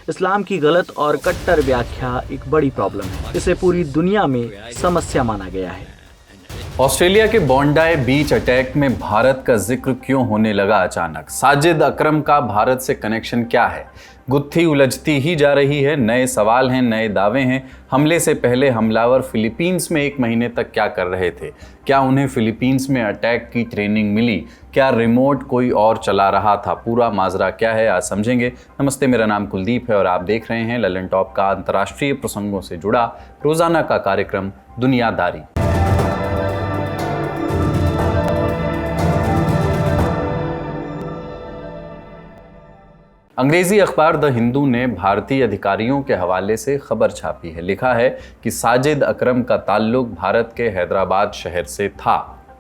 इस्लाम की गलत और कट्टर व्याख्या एक बड़ी प्रॉब्लम है। इसे पूरी दुनिया में समस्या माना गया है। ऑस्ट्रेलिया के बॉन्डाई बीच अटैक में भारत का जिक्र क्यों होने लगा अचानक? साजिद अकरम का भारत से कनेक्शन क्या है? गुत्थी उलझती ही जा रही है। नए सवाल हैं, नए दावे हैं। हमले से पहले हमलावर फिलीपींस में 1 महीने तक क्या कर रहे थे? क्या उन्हें फिलीपींस में अटैक की ट्रेनिंग मिली? क्या रिमोट कोई और चला रहा था? पूरा माजरा क्या है, आज समझेंगे। नमस्ते, मेरा नाम कुलदीप है और आप देख रहे हैं ललन टॉप का अंतर्राष्ट्रीय प्रसंगों से जुड़ा रोजाना का कार्यक्रम दुनियादारी। अंग्रेजी अखबार द हिंदू ने भारतीय अधिकारियों के हवाले से खबर छापी है। लिखा है कि साजिद अकरम का ताल्लुक भारत के हैदराबाद शहर से था।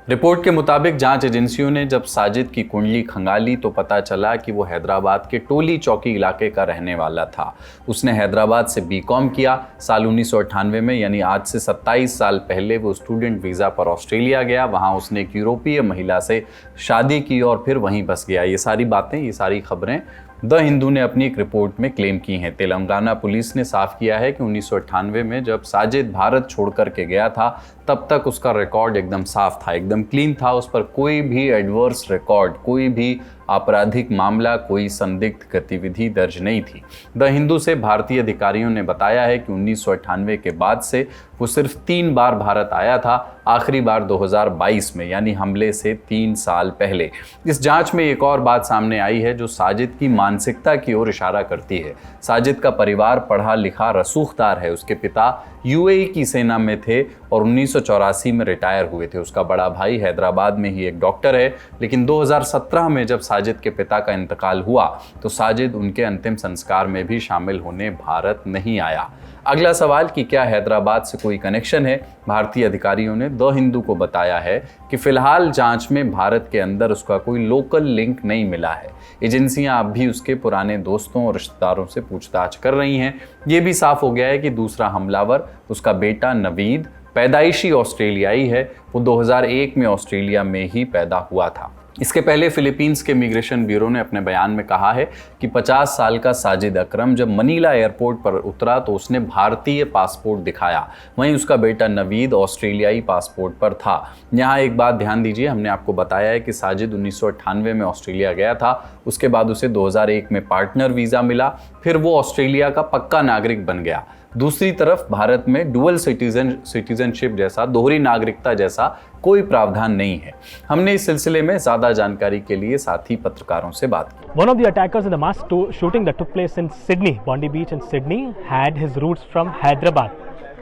रिपोर्ट के मुताबिक जांच एजेंसियों ने जब साजिद की कुंडली खंगाली तो पता चला कि वो हैदराबाद के टोली चौकी इलाके का रहने वाला था। उसने हैदराबाद से बीकॉम किया। साल 1998 में, यानी आज से 27 साल पहले, वो स्टूडेंट वीज़ा पर ऑस्ट्रेलिया गया। वहाँ उसने एक यूरोपीय महिला से शादी की और फिर वहीं बस गया। ये सारी बातें, ये सारी खबरें द हिंदू ने अपनी एक रिपोर्ट में क्लेम की हैं। तेलंगाना पुलिस ने साफ किया है कि 1998 में जब साजिद भारत छोड़ कर के गया था तब तक उसका रिकॉर्ड एकदम साफ था, एकदम क्लीन था। उस पर कोई भी एडवर्स रिकॉर्ड, कोई भी आपराधिक मामला, कोई संदिग्ध गतिविधि दर्ज नहीं थी। द हिंदू से भारतीय अधिकारियों ने बताया है कि 1998 के बाद से वो सिर्फ 3 बार भारत आया था। आखिरी बार 2022 में, यानी हमले से 3 साल पहले। इस जांच में एक और बात सामने आई है जो साजिद की मानसिकता की ओर इशारा करती है। साजिद का परिवार पढ़ा लिखा रसूखदार है। उसके पिता यूएई की सेना में थे और 1984 में रिटायर हुए थे। उसका बड़ा भाई हैदराबाद में ही एक डॉक्टर है। लेकिन 2017 में जब साजिद के पिता का इंतकाल हुआ तो साजिद उनके अंतिम संस्कार में भी शामिल होने भारत नहीं आया। अगला सवाल कि क्या हैदराबाद से कोई कनेक्शन है? भारतीय अधिकारियों ने द हिंदू को बताया है कि फिलहाल जांच में भारत के अंदर उसका कोई लोकल लिंक नहीं मिला है। एजेंसियां अब भी उसके पुराने दोस्तों और रिश्तेदारों से पूछताछ कर रही हैं। ये भी साफ हो गया है कि दूसरा हमलावर, उसका बेटा नवीद, पैदाइशी ऑस्ट्रेलियाई है। वो 2001 में ऑस्ट्रेलिया में ही पैदा हुआ था। इसके पहले फिलीपींस के इमिग्रेशन ब्यूरो ने अपने बयान में कहा है कि 50 साल का साजिद अकरम जब मनीला एयरपोर्ट पर उतरा तो उसने भारतीय पासपोर्ट दिखाया। वहीं उसका बेटा नवीद ऑस्ट्रेलियाई पासपोर्ट पर था। यहाँ एक बात ध्यान दीजिए, हमने आपको बताया है कि साजिद 1998 में ऑस्ट्रेलिया गया था। उसके बाद उसे 2001 में पार्टनर वीज़ा मिला, फिर वो ऑस्ट्रेलिया का पक्का नागरिक बन गया। दूसरी तरफ भारत में डुअल सिटीजनशिप जैसा, दोहरी नागरिकता जैसा कोई प्रावधान नहीं है। हमने इस सिलसिले में ज्यादा जानकारी के लिए साथी पत्रकारों से बात की। One of the attackers in the mass shooting that took place in Sydney, Bondi Beach in Sydney, had his roots from Hyderabad,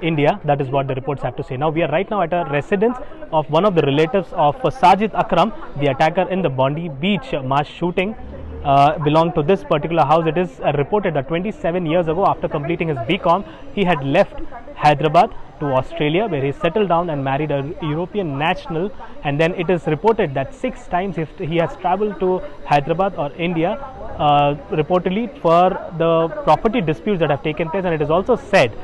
India. That is what the reports have to say. Now we are right now at a residence of one of the relatives of Sajid Akram, the attacker in the Bondi Beach mass shooting. Belonged to this particular house. It is reported that 27 years ago, after completing his BCom, he had left Hyderabad to Australia, where he settled down and married a European national. And then it is reported that 6 times he has travelled to Hyderabad or India, reportedly for the property disputes that have taken place. And it is also said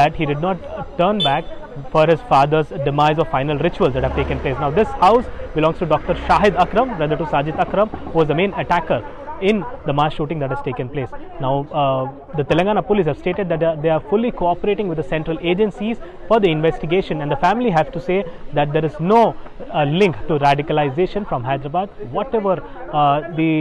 that he did not turn back for his father's demise or final rituals that have taken place. Now this house belongs to Dr. Shahid Akram, brother to Sajid Akram, who was the main attacker in the mass shooting that has taken place. Now the Telangana police have stated that they are fully cooperating with the central agencies for the investigation, and the family have to say that there is no link to radicalization from Hyderabad. Whatever the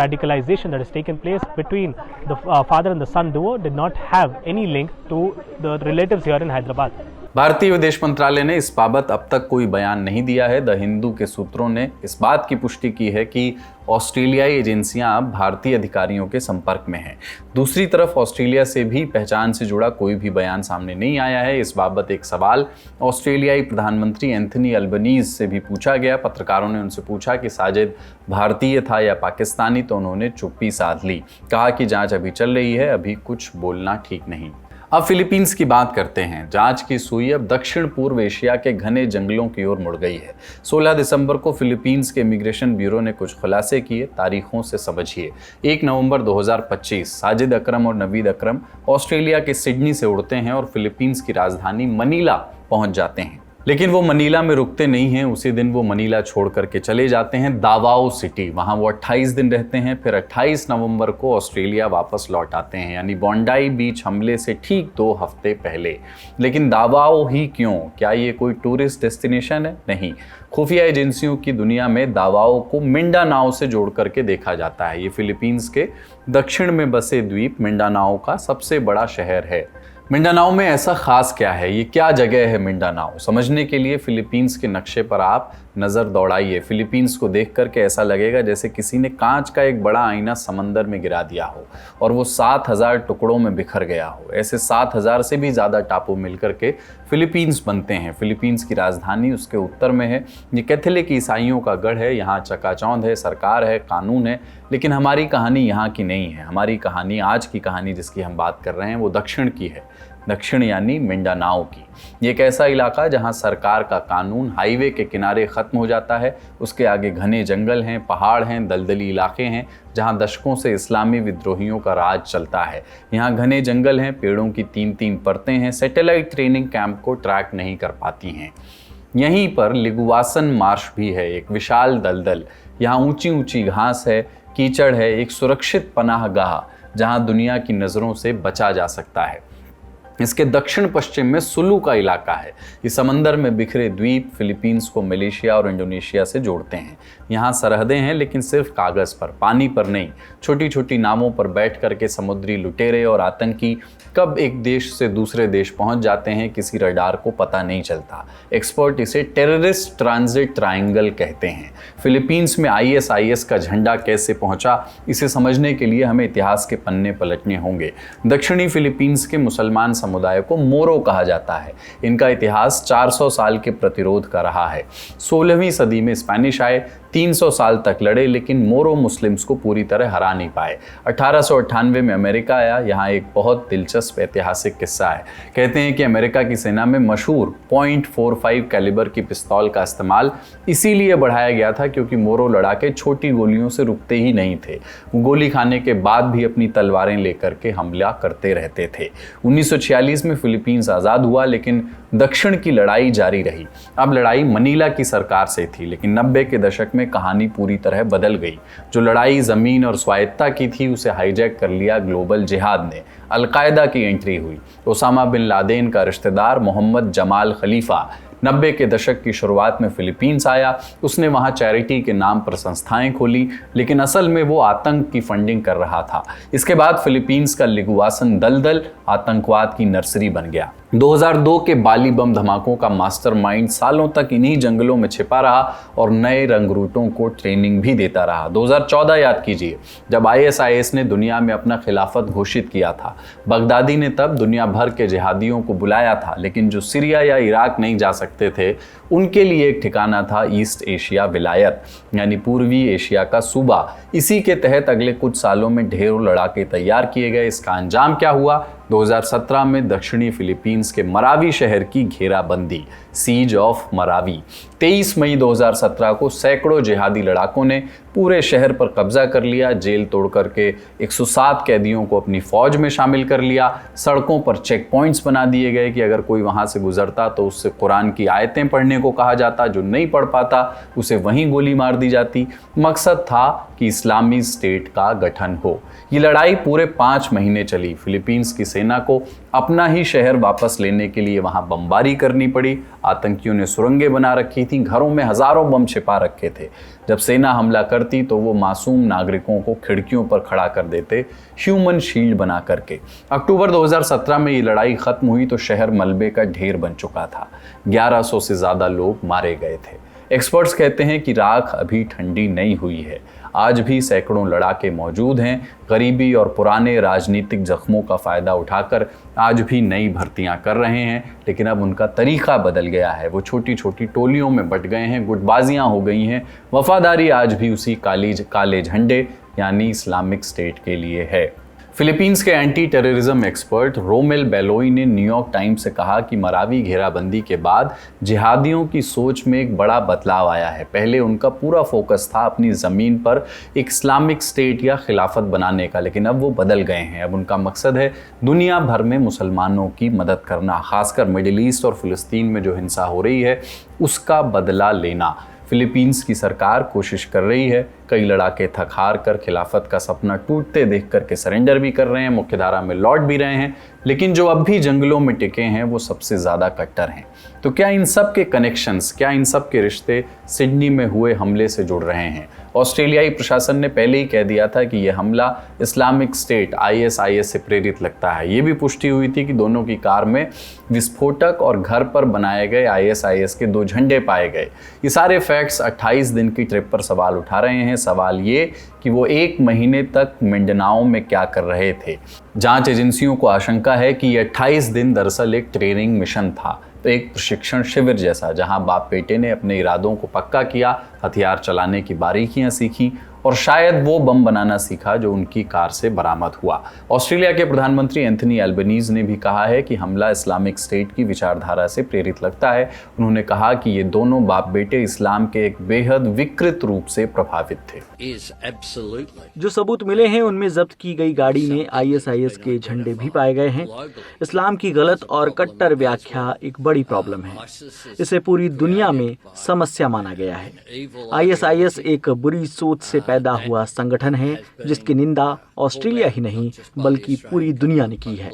radicalization that has taken place between the father and the son duo did not have any link to the relatives here in Hyderabad. भारतीय विदेश मंत्रालय ने इस बाबत अब तक कोई बयान नहीं दिया है। द हिंदू के सूत्रों ने इस बात की पुष्टि की है कि ऑस्ट्रेलियाई एजेंसियां अब भारतीय अधिकारियों के संपर्क में हैं। दूसरी तरफ ऑस्ट्रेलिया से भी पहचान से जुड़ा कोई भी बयान सामने नहीं आया है। इस बाबत एक सवाल ऑस्ट्रेलियाई प्रधानमंत्री एंथनी अल्बनीज से भी पूछा गया। पत्रकारों ने उनसे पूछा कि साजिद भारतीय था या पाकिस्तानी, तो उन्होंने चुप्पी साध ली। कहा कि जांच अभी चल रही है, अभी कुछ बोलना ठीक नहीं। अब फिलीपींस की बात करते हैं। जांच की सुई अब दक्षिण पूर्व एशिया के घने जंगलों की ओर मुड़ गई है। 16 दिसंबर को फिलीपींस के इमिग्रेशन ब्यूरो ने कुछ खुलासे किए। तारीखों से समझिए। 1 नवंबर 2025 साजिद अकरम और नवीद अकरम ऑस्ट्रेलिया के सिडनी से उड़ते हैं और फिलीपींस की राजधानी मनीला पहुंच जाते हैं। लेकिन वो मनीला में रुकते नहीं हैं। उसी दिन वो मनीला छोड़ करके चले जाते हैं दावाओ सिटी। वहाँ वो 28 दिन रहते हैं, फिर 28 नवंबर को ऑस्ट्रेलिया वापस लौट आते हैं, यानी बॉन्डाई बीच हमले से ठीक 2 हफ्ते पहले। लेकिन दावाओ ही क्यों? क्या ये कोई टूरिस्ट डेस्टिनेशन है? नहीं। खुफिया एजेंसियों की दुनिया में दावाओ को मिंडानाओ से जोड़ करके देखा जाता है। ये फिलीपींस के दक्षिण में बसे द्वीप मिंडानाओ का सबसे बड़ा शहर है। मिंडानाओ में ऐसा खास क्या है? ये क्या जगह है मिंडानाओ? समझने के लिए फिलीपींस के नक्शे पर आप नज़र दौड़ाइए। फिलीपींस को देख करके ऐसा लगेगा जैसे किसी ने कांच का एक बड़ा आईना समंदर में गिरा दिया हो और वो 7000 टुकड़ों में बिखर गया हो। ऐसे 7000 से भी ज़्यादा टापू मिलकर के फिलीपींस बनते हैं। फिलीपींस की राजधानी उसके उत्तर में है। ये कैथोलिक ईसाइयों का गढ़ है। यहाँ चकाचौंध है, सरकार है, कानून है। लेकिन हमारी कहानी यहाँ की नहीं है। हमारी कहानी, आज की कहानी जिसकी हम बात कर रहे हैं, वो दक्षिण की है। दक्षिण यानी मिंडानाओ की। ये एक ऐसा इलाका जहाँ सरकार का कानून हाईवे के किनारे ख़त्म हो जाता है। उसके आगे घने जंगल हैं, पहाड़ हैं, दलदली इलाके हैं जहाँ दशकों से इस्लामी विद्रोहियों का राज चलता है। यहाँ घने जंगल हैं, पेड़ों की 3-3 परतें हैं, सैटेलाइट ट्रेनिंग कैंप को ट्रैक नहीं कर पाती हैं। यहीं पर लिगुआसन मार्श भी है, एक विशाल दलदल। यहाँ ऊंची ऊंची घास है, कीचड़ है, एक सुरक्षित पनाहगाह जहाँ दुनिया की नज़रों से बचा जा सकता है। इसके दक्षिण पश्चिम में सुलू का इलाका है। ये समंदर में बिखरे द्वीप फिलीपींस को मलेशिया और इंडोनेशिया से जोड़ते हैं। यहाँ सरहदें हैं, लेकिन सिर्फ कागज़ पर, पानी पर नहीं। छोटी छोटी नावों पर बैठ करके समुद्री लुटेरे और आतंकी कब एक देश से दूसरे देश पहुँच जाते हैं, किसी रडार को पता नहीं चलता। एक्सपर्ट इसे टेररिस्ट ट्रांजिट ट्रायंगल कहते हैं। फिलीपींस में ISIS का झंडा कैसे पहुँचा, इसे समझने के लिए हमें इतिहास के पन्ने पलटने होंगे। दक्षिणी फिलीपींस के मुसलमान समुदाय को मोरो कहा जाता है। इनका इतिहास 400 साल के प्रतिरोध का रहा है। 16वीं सदी में स्पेनिश आए, 300 साल तक लड़े, लेकिन मोरो मुस्लिम्स को पूरी तरह हरा नहीं पाए। 1898 में अमेरिका आया। यहाँ एक बहुत दिलचस्प ऐतिहासिक किस्सा है। कहते हैं कि अमेरिका की सेना में मशहूर .45 कैलिबर की पिस्तौल का इस्तेमाल इसीलिए बढ़ाया गया था क्योंकि मोरो लड़ाके छोटी गोलियों से रुकते ही नहीं थे। वो गोली खाने के बाद भी अपनी तलवारें लेकर के हमला करते रहते थे। 1946 में फिलीपींस आज़ाद हुआ, लेकिन दक्षिण की लड़ाई जारी रही। अब लड़ाई मनीला की सरकार से थी, लेकिन 90 के दशक में कहानी पूरी तरह बदल गई। जो लड़ाई ज़मीन और स्वायत्ता की थी, उसे हाईजैक कर लिया ग्लोबल जिहाद ने। अलकायदा की एंट्री हुई। ओसामा बिन लादेन का रिश्तेदार मोहम्मद जमाल खलीफा 90 के दशक की शुरुआत में फिलीपींस आया। उसने वहाँ चैरिटी के नाम पर संस्थाएं खोली, लेकिन असल में वो आतंक की फंडिंग कर रहा था। इसके बाद फिलीपींस का लिगुआसन दलदल आतंकवाद की नर्सरी बन गया। 2002 के बाली बम धमाकों का मास्टरमाइंड सालों तक इन्हीं जंगलों में छिपा रहा और नए रंगरूटों को ट्रेनिंग भी देता रहा। 2014 याद कीजिए, जब ISIS ने दुनिया में अपना खिलाफत घोषित किया था। बगदादी ने तब दुनिया भर के जिहादियों को बुलाया था, लेकिन जो सीरिया या इराक नहीं जा सकते थे, उनके लिए एक ठिकाना था ईस्ट एशिया विलायत, यानी पूर्वी एशिया का सूबा। इसी के तहत अगले कुछ सालों में ढेरों लड़ाके तैयार किए गए। इसका अंजाम क्या हुआ? 2017 में दक्षिणी फिलीपींस के मरावी शहर की घेराबंदी, सीज ऑफ मरावी। 23 मई 2017 को सैकड़ों जिहादी लड़ाकों ने पूरे शहर पर कब्जा कर लिया। जेल तोड़ करके 107 कैदियों को अपनी फौज में शामिल कर लिया। सड़कों पर चेक पॉइंट्स बना दिए गए कि अगर कोई वहां से गुजरता तो उससे कुरान की आयतें पढ़ने को कहा जाता। जो नहीं पढ़ पाता उसे वहीं गोली मार दी जाती। मकसद था कि इस्लामी स्टेट का गठन हो। ये लड़ाई पूरे 5 महीने चली। फिलीपींस की सेना को अपना ही शहर वापस लेने के लिए वहां बमबारी करनी पड़ी। आतंकियों ने सुरंगें बना रखी थी, घरों में हजारों बम छिपा रखे थे। जब सेना हमला करती तो वो मासूम नागरिकों को खिड़कियों पर खड़ा कर देते, ह्यूमन शील्ड बना करके। अक्टूबर 2017 में ये लड़ाई खत्म हुई तो शहर मलबे का ढेर बन चुका था। 1100 से ज़्यादा लोग मारे गए थे। एक्सपर्ट्स कहते हैं कि राख अभी ठंडी नहीं हुई है। आज भी सैकड़ों लड़ाके मौजूद हैं। गरीबी और पुराने राजनीतिक जख्मों का फ़ायदा उठाकर आज भी नई भर्तियां कर रहे हैं, लेकिन अब उनका तरीक़ा बदल गया है। वो छोटी छोटी टोलियों में बट गए हैं, गुटबाजियां हो गई हैं। वफादारी आज भी उसी काले झंडे यानी इस्लामिक स्टेट के लिए है। फिलीपींस के एंटी टेररिज्म एक्सपर्ट रोमेल बेलोई ने न्यूयॉर्क टाइम्स से कहा कि मरावी घेराबंदी के बाद जिहादियों की सोच में एक बड़ा बदलाव आया है। पहले उनका पूरा फोकस था अपनी ज़मीन पर एक इस्लामिक स्टेट या खिलाफत बनाने का, लेकिन अब वो बदल गए हैं। अब उनका मकसद है दुनिया भर में मुसलमानों की मदद करना, खासकर मिडिल ईस्ट और फ़िलिस्तीन में जो हिंसा हो रही है उसका बदला लेना। फिलीपींस की सरकार कोशिश कर रही है, कई लड़ाके थक हार कर खिलाफत का सपना टूटते देख करके सरेंडर भी कर रहे हैं, मुख्यधारा में लौट भी रहे हैं, लेकिन जो अब भी जंगलों में टिके हैं वो सबसे ज़्यादा कट्टर हैं। तो क्या इन सब के कनेक्शंस, क्या इन सब के रिश्ते सिडनी में हुए हमले से जुड़ रहे हैं? ऑस्ट्रेलियाई प्रशासन ने पहले ही कह दिया था कि यह हमला इस्लामिक स्टेट ISIS से प्रेरित लगता है। ये भी पुष्टि हुई थी कि दोनों की कार में विस्फोटक और घर पर बनाए गए ISIS के 2 झंडे पाए गए। ये सारे फैक्ट्स 28 दिन की ट्रिप पर सवाल उठा रहे हैं। सवाल ये कि वो 1 महीने तक मिंडनाओ में क्या कर रहे थे। जांच एजेंसियों को आशंका है कि ये 28 दिन दरअसल एक ट्रेनिंग मिशन था, तो एक प्रशिक्षण शिविर जैसा, जहां बाप बेटे ने अपने इरादों को पक्का किया, हथियार चलाने की बारीकियां सीखी और शायद वो बम बनाना सीखा जो उनकी कार से बरामद हुआ। ऑस्ट्रेलिया के प्रधानमंत्री एंथनी एल्बनीज ने भी कहा है कि हमला इस्लामिक स्टेट की विचारधारा से प्रेरित लगता है। उन्होंने कहा कि ये दोनों बाप बेटे इस्लाम के एक बेहद विकृत रूप से प्रभावित थे। जो सबूत मिले हैं उनमें जब्त की गई गाड़ी में ISIS के झंडे भी पाए गए हैं। इस्लाम की गलत और कट्टर व्याख्या एक बड़ी प्रॉब्लम है। इसे पूरी दुनिया में समस्या माना गया है। ISIS एक बुरी सोच से पैदा हुआ संगठन है जिसकी निंदा ऑस्ट्रेलिया ही नहीं बल्कि पूरी दुनिया ने की है।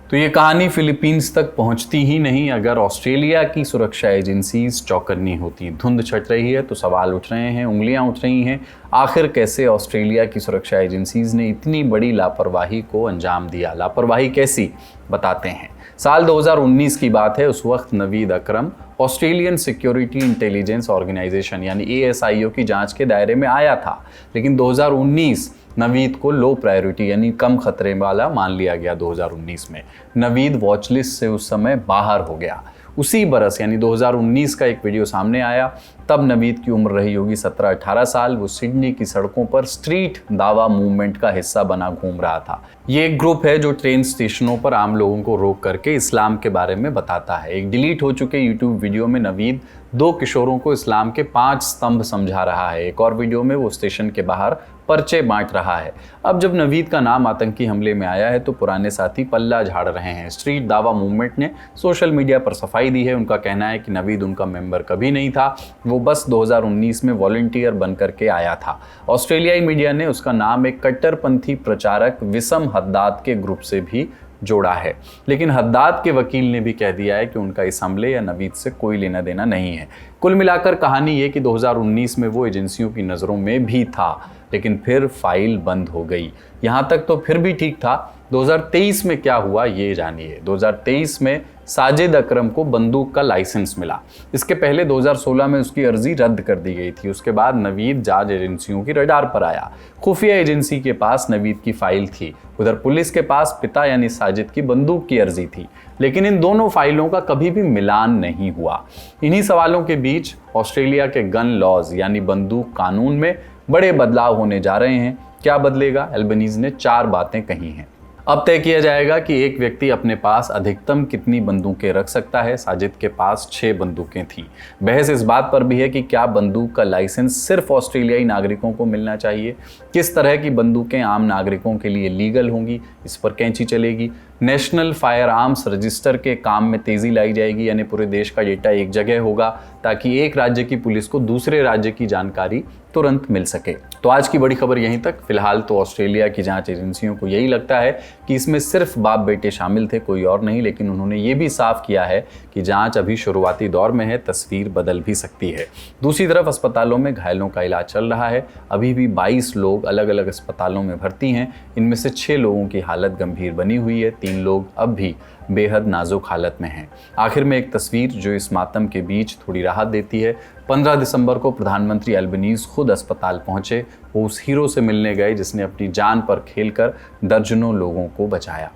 तो ये कहानी फिलीपींस तक पहुंचती ही नहीं अगर ऑस्ट्रेलिया की सुरक्षा एजेंसीज चौकन्नी होती। धुंध छट रही है तो सवाल उठ रहे हैं, उंगलियां उठ रही हैं। आखिर कैसे ऑस्ट्रेलिया की सुरक्षा एजेंसीज ने इतनी बड़ी लापरवाही को अंजाम दिया? लापरवाही कैसी, बताते हैं। साल 2019 की बात है। उस वक्त नवीद अकरम ऑस्ट्रेलियन सिक्योरिटी इंटेलिजेंस ऑर्गेनाइजेशन यानी ASIO की जांच के दायरे में आया था, लेकिन 2019 नवीद को लो प्रायोरिटी यानी कम खतरे वाला मान लिया गया। 2019 में नवीद वॉच लिस्ट से उस समय बाहर हो गया। उसी बरस यानी 2019 का एक वीडियो सामने आया, तब नवीद की उम्र रही होगी 17-18 साल। वो सिडनी की सड़कों पर स्ट्रीट दावा मूवमेंट का हिस्सा बना घूम रहा था। ये एक ग्रुप है जो ट्रेन स्टेशनों पर आम लोगों को रोक करके इस्लाम के बारे में बताता है। एक डिलीट हो चुके यूट्यूब वीडियो में नवीद 2 किशोरों को इस्लाम के 5 स्तंभ समझा रहा है। एक और वीडियो में वो स्टेशन के बाहर पर्चे बांट रहा है। अब जब नवीद का नाम आतंकी हमले में आया है तो पुराने साथी पल्ला झाड़ रहे हैं। स्ट्रीट दावा मूवमेंट ने सोशल मीडिया पर सफाई दी है। उनका कहना है कि नवीद उनका मेंबर कभी नहीं था, वो बस 2019 में वॉलंटियर बन करके आया था। ऑस्ट्रेलियाई मीडिया ने उसका नाम एक कट्टरपंथी प्रचारक विसम हद्दाद के ग्रुप से भी जोड़ा है, लेकिन हद्दाद के वकील ने भी कह दिया है कि उनका इस हमले या नवीद से कोई लेना देना नहीं है। कुल मिलाकर कहानी ये कि 2019 में वो एजेंसियों की नज़रों में भी था, लेकिन फिर फाइल बंद हो गई। यहाँ तक तो फिर भी ठीक था। 2023 में क्या हुआ ये जानिए। 2023 में साजिद अकरम को बंदूक का लाइसेंस मिला। इसके पहले 2016 में उसकी अर्जी रद्द कर दी गई थी। उसके बाद नवीद जांच एजेंसियों की रडार पर आया। खुफिया एजेंसी के पास नवीद की फाइल थी, उधर पुलिस के पास पिता यानी साजिद की बंदूक की अर्जी थी, लेकिन इन दोनों फाइलों का कभी भी मिलान नहीं हुआ। इन्हीं सवालों के बीच ऑस्ट्रेलिया के गन लॉज यानी बंदूक कानून में बड़े बदलाव होने जा रहे हैं। क्या बदलेगा? एल्बनीज ने 4 बातें कही हैं। अब तय किया जाएगा कि एक व्यक्ति अपने पास अधिकतम कितनी बंदूकें रख सकता है। साजिद के पास 6 बंदूकें थी। बहस इस बात पर भी है कि क्या बंदूक का लाइसेंस सिर्फ ऑस्ट्रेलियाई नागरिकों को मिलना चाहिए, किस तरह की बंदूकें आम नागरिकों के लिए लीगल होंगी, इस पर कैंची चलेगी। नेशनल फायर आर्म्स रजिस्टर के काम में तेज़ी लाई जाएगी, यानी पूरे देश का डेटा एक जगह होगा ताकि एक राज्य की पुलिस को दूसरे राज्य की जानकारी तुरंत मिल सके। तो आज की बड़ी खबर यहीं तक। फिलहाल तो ऑस्ट्रेलिया की जांच एजेंसियों को यही लगता है कि इसमें सिर्फ बाप बेटे शामिल थे, कोई और नहीं, लेकिन उन्होंने ये भी साफ किया है कि जांच अभी शुरुआती दौर में है, तस्वीर बदल भी सकती है। दूसरी तरफ अस्पतालों में घायलों का इलाज चल रहा है। अभी भी 22 लोग अलग अलग अस्पतालों में भर्ती हैं। इनमें से 6 लोगों की हालत गंभीर बनी हुई है, 3 लोग अब भी बेहद नाजुक हालत में हैं। आखिर में एक तस्वीर जो इस मातम के बीच थोड़ी राहत देती है। 15 दिसंबर को प्रधानमंत्री एल्बनीज खुद अस्पताल पहुंचे। वो उस हीरो से मिलने गए जिसने अपनी जान पर खेलकर दर्जनों लोगों को बचाया।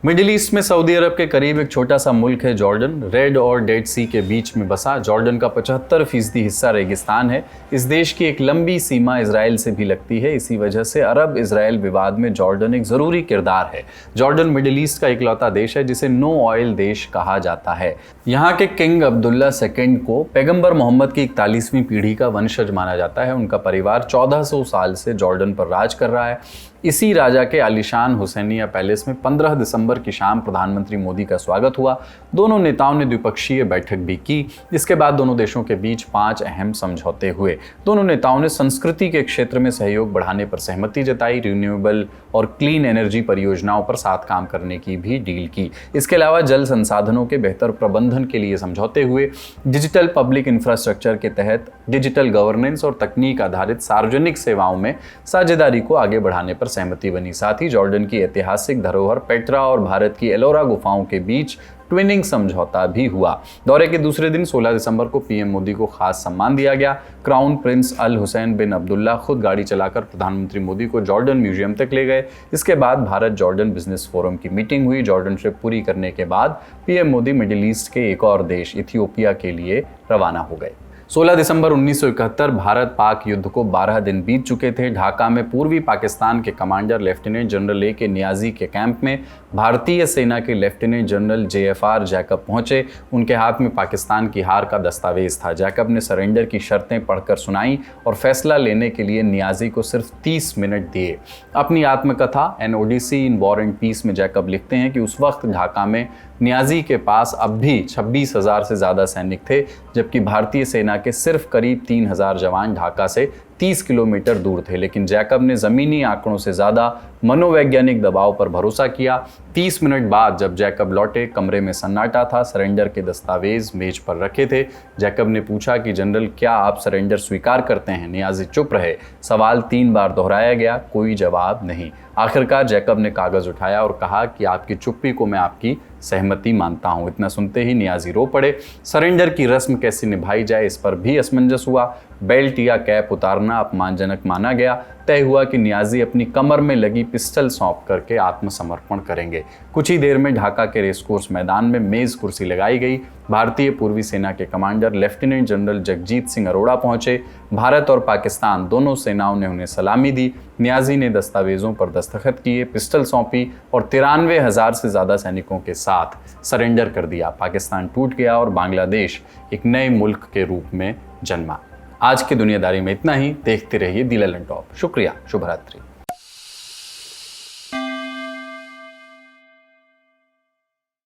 मिडिल ईस्ट में सऊदी अरब के करीब एक छोटा सा मुल्क है जॉर्डन। रेड और डेड सी के बीच में बसा जॉर्डन का 75% हिस्सा रेगिस्तान है। इस देश की एक लंबी सीमा इजराइल से भी लगती है। इसी वजह से अरब इजराइल विवाद में जॉर्डन एक जरूरी किरदार है। जॉर्डन मिडिल ईस्ट का इकलौता देश है जिसे नो ऑयल देश कहा जाता है। यहाँ के किंग अब्दुल्ला II को पैगंबर मोहम्मद की 41वीं पीढ़ी का वंशज माना जाता है। उनका परिवार 1400 साल से जॉर्डन पर राज कर रहा है। इसी राजा के आलीशान हुसैनिया पैलेस में 15 दिसंबर की शाम प्रधानमंत्री मोदी का स्वागत हुआ। दोनों नेताओं ने द्विपक्षीय बैठक भी की। इसके बाद दोनों देशों के बीच 5 अहम समझौते हुए। दोनों नेताओं ने संस्कृति के क्षेत्र में सहयोग बढ़ाने पर सहमति जताई। रिन्यूएबल और क्लीन एनर्जी परियोजनाओं पर साथ काम करने की भी डील की। इसके अलावा जल संसाधनों के बेहतर प्रबंधन के लिए समझौते हुए। डिजिटल पब्लिक इंफ्रास्ट्रक्चर के तहत डिजिटल गवर्नेंस और तकनीक आधारित सार्वजनिक सेवाओं में साझेदारी को आगे बढ़ाने पर सहमति बनी। साथ ही जॉर्डन की ऐतिहासिक धरोहर पेट्रा और भारत की एलोरा गुफाओं के बीच ट्विनिंग समझौता भी हुआ। दौरे के दूसरे दिन 16 दिसंबर को पीएम मोदी को खास सम्मान दिया गया। क्राउन प्रिंस अल हुसैन बिन अब्दुल्ला खुद गाड़ी चलाकर प्रधानमंत्री मोदी को जॉर्डन म्यूजियम तक ले गए। इसके बाद भारत जॉर्डन बिजनेस फोरम की मीटिंग हुई। जॉर्डन ट्रिप पूरी करने के बाद पीएम मोदी मिडिल ईस्ट के एक और देश इथियोपिया के लिए रवाना हो गए। 16 दिसंबर 1971 भारत पाक युद्ध को 12 दिन बीत चुके थे। ढाका में पूर्वी पाकिस्तान के commander lieutenant general A.K. Niazi के कैंप में भारतीय सेना के लेफ्टिनेंट जनरल JFR जैकब पहुंचे। उनके हाथ में पाकिस्तान की हार का दस्तावेज था। जैकब ने सरेंडर की शर्तें पढ़कर सुनाई और फैसला लेने के लिए नियाजी को सिर्फ 30 मिनट दिए। अपनी आत्मकथा an odyssey in war and peace में जैकब लिखते हैं कि उस वक्त ढाका में नियाजी के पास अब भी 26,000 से ज़्यादा सैनिक थे, जबकि भारतीय सेना के सिर्फ करीब 3,000 जवान ढाका से 30 किलोमीटर दूर थे। लेकिन जैकब ने ज़मीनी आंकड़ों से ज़्यादा मनोवैज्ञानिक दबाव पर भरोसा किया। 30 मिनट बाद जब जैकब लौटे, कमरे में सन्नाटा था। सरेंडर के दस्तावेज मेज पर रखे थे। जैकब ने पूछा कि जनरल, क्या आप सरेंडर स्वीकार करते हैं? नियाजी चुप रहे। सवाल 3 बार दोहराया गया, कोई जवाब नहीं। आखिरकार जैकब ने कागज़ उठाया और कहा कि आपकी चुप्पी को मैं आपकी सहमति मानता हूं। इतना सुनते ही नियाजी रो पड़े। सरेंडर की रस्म कैसे निभाई जाए, इस पर भी असमंजस हुआ। बेल्ट या कैप उतारना अपमानजनक माना गया। तय हुआ कि नियाजी अपनी कमर में लगी पिस्टल सौंप करके आत्मसमर्पण करेंगे। कुछ ही देर में ढाका के रेसकोर्स मैदान में मेज़ कुर्सी लगाई गई। भारतीय पूर्वी सेना के commander lieutenant general Jagjit Singh Arora पहुंचे। भारत और पाकिस्तान दोनों सेनाओं ने उन्हें सलामी दी। नियाजी ने दस्तावेजों पर दस्तखत किए, पिस्टल सौंपी और 93,000 से ज़्यादा सैनिकों के साथ सरेंडर कर दिया। पाकिस्तान टूट गया और बांग्लादेश एक नए मुल्क के रूप में जन्मा। आज की दुनियादारी में इतना ही। देखते रहिए दी ललन टॉप। शुक्रिया। शुभ रात्रि।